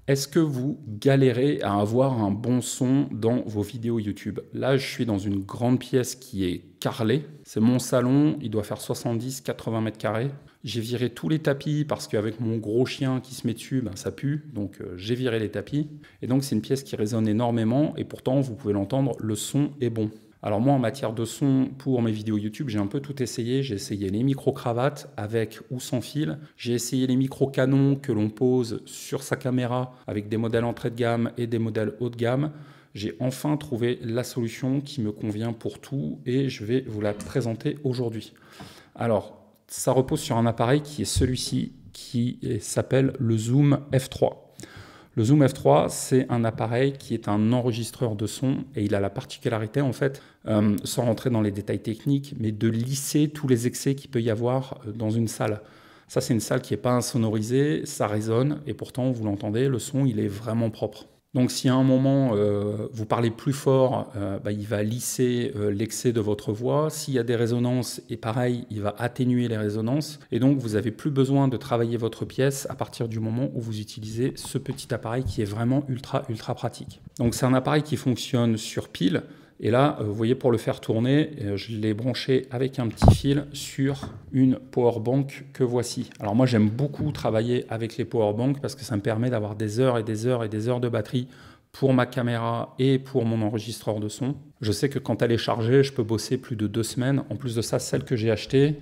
Est-ce que vous galérez à avoir un bon son dans vos vidéos YouTube? Là, je suis dans une grande pièce qui est carrelée. C'est mon salon, il doit faire 70-80 mètres carrés. J'ai viré tous les tapis parce qu'avec mon gros chien qui se met dessus, ben, ça pue. Donc j'ai viré les tapis. Et donc c'est une pièce qui résonne énormément et pourtant, vous pouvez l'entendre, le son est bon. Alors moi, en matière de son, pour mes vidéos YouTube, j'ai un peu tout essayé. J'ai essayé les micro-cravates avec ou sans fil. J'ai essayé les micro-canons que l'on pose sur sa caméra avec des modèles entrée de gamme et des modèles haut de gamme. J'ai enfin trouvé la solution qui me convient pour tout et je vais vous la présenter aujourd'hui. Alors, ça repose sur un appareil qui est celui-ci, qui s'appelle le Zoom F3. Le Zoom F3, c'est un appareil qui est un enregistreur de son et il a la particularité, en fait, sans rentrer dans les détails techniques, mais de lisser tous les excès qu'il peut y avoir dans une salle. Ça, c'est une salle qui n'est pas insonorisée, ça résonne et pourtant, vous l'entendez, le son, il est vraiment propre. Donc si à un moment vous parlez plus fort, il va lisser l'excès de votre voix. S'il y a des résonances, et pareil, il va atténuer les résonances. Et donc vous n'avez plus besoin de travailler votre pièce à partir du moment où vous utilisez ce petit appareil qui est vraiment ultra pratique. Donc c'est un appareil qui fonctionne sur pile. Et là, vous voyez, pour le faire tourner, je l'ai branché avec un petit fil sur une powerbank que voici. Alors moi, j'aime beaucoup travailler avec les powerbanks parce que ça me permet d'avoir des heures et des heures et des heures de batterie pour ma caméra et pour mon enregistreur de son. Je sais que quand elle est chargée, je peux bosser plus de 2 semaines. En plus de ça, celle que j'ai achetée,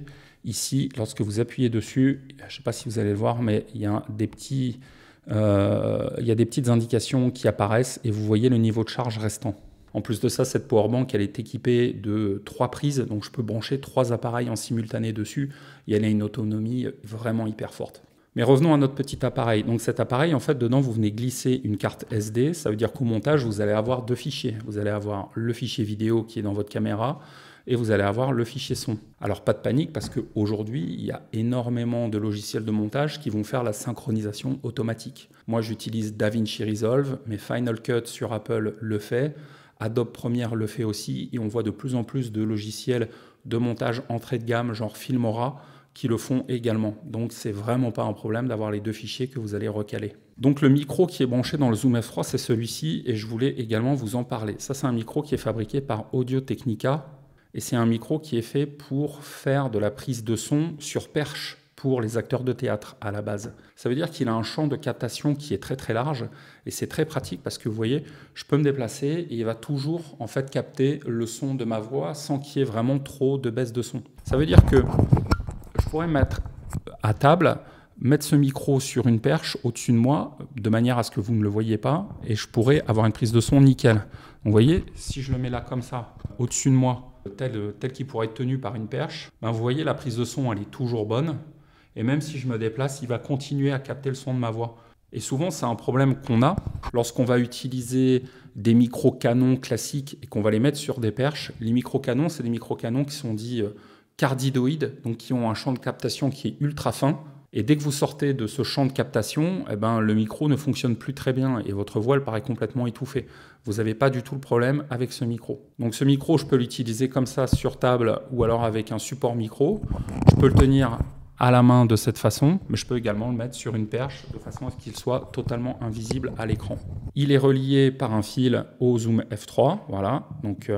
ici, lorsque vous appuyez dessus, je ne sais pas si vous allez le voir, mais il y a des petites indications qui apparaissent et vous voyez le niveau de charge restant. En plus de ça, cette powerbank, elle est équipée de 3 prises, donc je peux brancher 3 appareils en simultané dessus et elle a une autonomie vraiment hyper forte. Mais revenons à notre petit appareil. Donc cet appareil, en fait, dedans, vous venez glisser une carte SD. Ça veut dire qu'au montage, vous allez avoir 2 fichiers. Vous allez avoir le fichier vidéo qui est dans votre caméra et vous allez avoir le fichier son. Alors pas de panique parce qu'aujourd'hui, il y a énormément de logiciels de montage qui vont faire la synchronisation automatique. Moi, j'utilise DaVinci Resolve, mais Final Cut sur Apple le fait. Adobe Premiere le fait aussi et on voit de plus en plus de logiciels de montage entrée de gamme, genre Filmora, qui le font également. Donc, c'est vraiment pas un problème d'avoir les 2 fichiers que vous allez recaler. Donc, le micro qui est branché dans le Zoom F3, c'est celui-ci et je voulais également vous en parler. Ça, c'est un micro qui est fabriqué par Audio-Technica et c'est un micro qui est fait pour faire de la prise de son sur perche pour les acteurs de théâtre à la base. Ça veut dire qu'il a un champ de captation qui est très large et c'est très pratique parce que vous voyez, je peux me déplacer et il va toujours en fait capter le son de ma voix sans qu'il y ait vraiment trop de baisse de son. Ça veut dire que je pourrais mettre à table, mettre ce micro sur une perche au-dessus de moi de manière à ce que vous ne le voyez pas et je pourrais avoir une prise de son nickel. Donc, vous voyez, si je le mets là comme ça, au-dessus de moi, tel qu'il pourrait être tenu par une perche, ben vous voyez, la prise de son, elle est toujours bonne. Et même si je me déplace, il va continuer à capter le son de ma voix. Et souvent, c'est un problème qu'on a lorsqu'on va utiliser des micro-canons classiques et qu'on va les mettre sur des perches. Les micro-canons, c'est des micro-canons qui sont dits cardioïdes, donc qui ont un champ de captation qui est ultra fin. Et dès que vous sortez de ce champ de captation, eh ben, le micro ne fonctionne plus très bien et votre voix elle paraît complètement étouffée. Vous n'avez pas du tout le problème avec ce micro. Donc ce micro, je peux l'utiliser comme ça sur table ou alors avec un support micro. Je peux le tenir à la main de cette façon, mais je peux également le mettre sur une perche de façon à ce qu'il soit totalement invisible à l'écran. Il est relié par un fil au Zoom F3, voilà, donc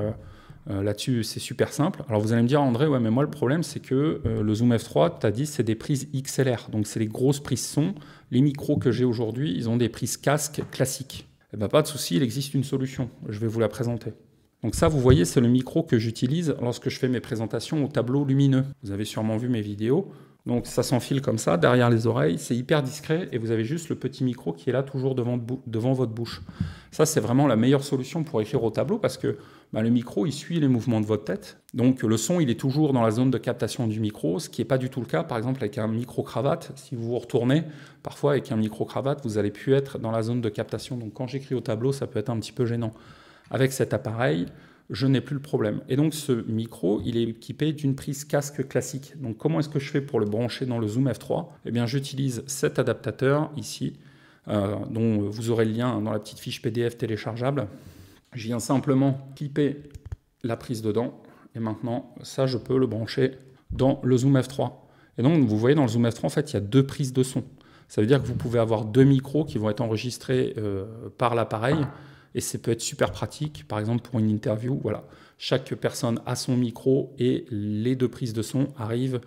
là-dessus c'est super simple. Alors vous allez me dire André, ouais mais moi le problème c'est que le Zoom F3, tu as dit c'est des prises XLR, donc c'est les grosses prises son. Les micros que j'ai aujourd'hui, ils ont des prises casque classiques. Eh ben, pas de souci, il existe une solution, je vais vous la présenter. Donc ça, vous voyez, c'est le micro que j'utilise lorsque je fais mes présentations au tableau lumineux. Vous avez sûrement vu mes vidéos. Donc ça s'enfile comme ça, derrière les oreilles, c'est hyper discret et vous avez juste le petit micro qui est là toujours devant votre bouche. Ça, c'est vraiment la meilleure solution pour écrire au tableau parce que le micro, il suit les mouvements de votre tête. Donc le son, il est toujours dans la zone de captation du micro, ce qui n'est pas du tout le cas, par exemple, avec un micro-cravate. Si vous vous retournez, parfois avec un micro-cravate, vous allez plus être dans la zone de captation. Donc quand j'écris au tableau, ça peut être un petit peu gênant. Avec cet appareil, je n'ai plus le problème. Et donc ce micro, il est équipé d'une prise casque classique. Donc comment est-ce que je fais pour le brancher dans le Zoom F3? Eh bien j'utilise cet adaptateur ici, dont vous aurez le lien dans la petite fiche PDF téléchargeable. Je viens simplement clipper la prise dedans. Et maintenant, ça, je peux le brancher dans le Zoom F3. Et donc, vous voyez, dans le Zoom F3, en fait, il y a 2 prises de son. Ça veut dire que vous pouvez avoir 2 micros qui vont être enregistrés par l'appareil et ça peut être super pratique. Par exemple, pour une interview, voilà, chaque personne a son micro et les 2 prises de son arrivent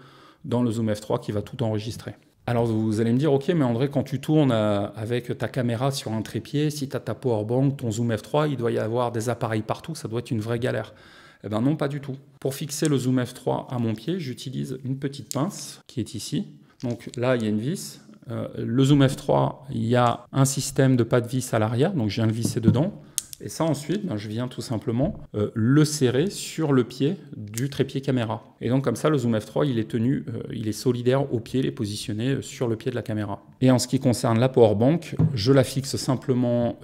dans le Zoom F3 qui va tout enregistrer. Alors vous allez me dire, ok, mais André, quand tu tournes avec ta caméra sur un trépied, si tu as ta powerbank, ton Zoom F3, il doit y avoir des appareils partout, ça doit être une vraie galère. Eh bien non, pas du tout. Pour fixer le Zoom F3 à mon pied, j'utilise une petite pince qui est ici. Donc là, il y a une vis. Le Zoom F3, il y a un système de pas de vis à l'arrière, donc je viens le visser dedans. Et ça ensuite, je viens tout simplement le serrer sur le pied du trépied caméra. Et donc comme ça, le Zoom F3, il est tenu, il est solidaire au pied, il est positionné sur le pied de la caméra. Et en ce qui concerne la powerbank, je la fixe simplement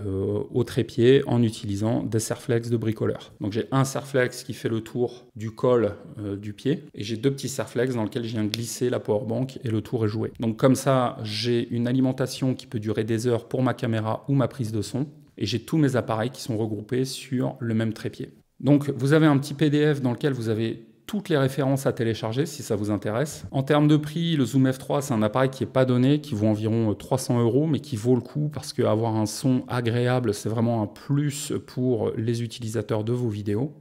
au trépied en utilisant des serflex de bricoleur. Donc j'ai un serflex qui fait le tour du col du pied et j'ai 2 petits serflex dans lesquels je viens glisser la powerbank et le tour est joué. Donc comme ça, j'ai une alimentation qui peut durer des heures pour ma caméra ou ma prise de son. Et j'ai tous mes appareils qui sont regroupés sur le même trépied. Donc vous avez un petit PDF dans lequel vous avez toutes les références à télécharger si ça vous intéresse. En termes de prix, le Zoom F3, c'est un appareil qui n'est pas donné, qui vaut environ 300 €, mais qui vaut le coup parce qu'avoir un son agréable, c'est vraiment un plus pour les utilisateurs de vos vidéos.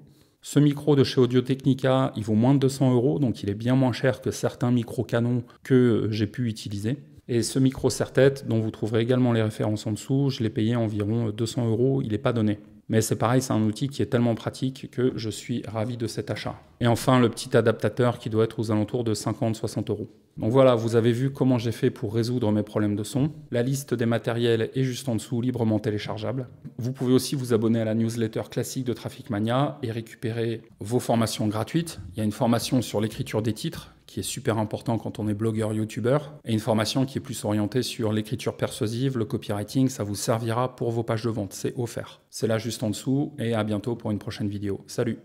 Ce micro de chez Audio-Technica, il vaut moins de 200 €, donc il est bien moins cher que certains micros Canon que j'ai pu utiliser. Et ce micro serre-tête, dont vous trouverez également les références en dessous, je l'ai payé environ 200 €, il n'est pas donné. Mais c'est pareil, c'est un outil qui est tellement pratique que je suis ravi de cet achat. Et enfin, le petit adaptateur qui doit être aux alentours de 50-60 €. Donc voilà, vous avez vu comment j'ai fait pour résoudre mes problèmes de son. La liste des matériels est juste en dessous, librement téléchargeable. Vous pouvez aussi vous abonner à la newsletter classique de Traffic Mania et récupérer vos formations gratuites. Il y a une formation sur l'écriture des titres, qui est super important quand on est blogueur, youtubeur, et une formation qui est plus orientée sur l'écriture persuasive, le copywriting, ça vous servira pour vos pages de vente, c'est offert. C'est là juste en dessous, et à bientôt pour une prochaine vidéo. Salut!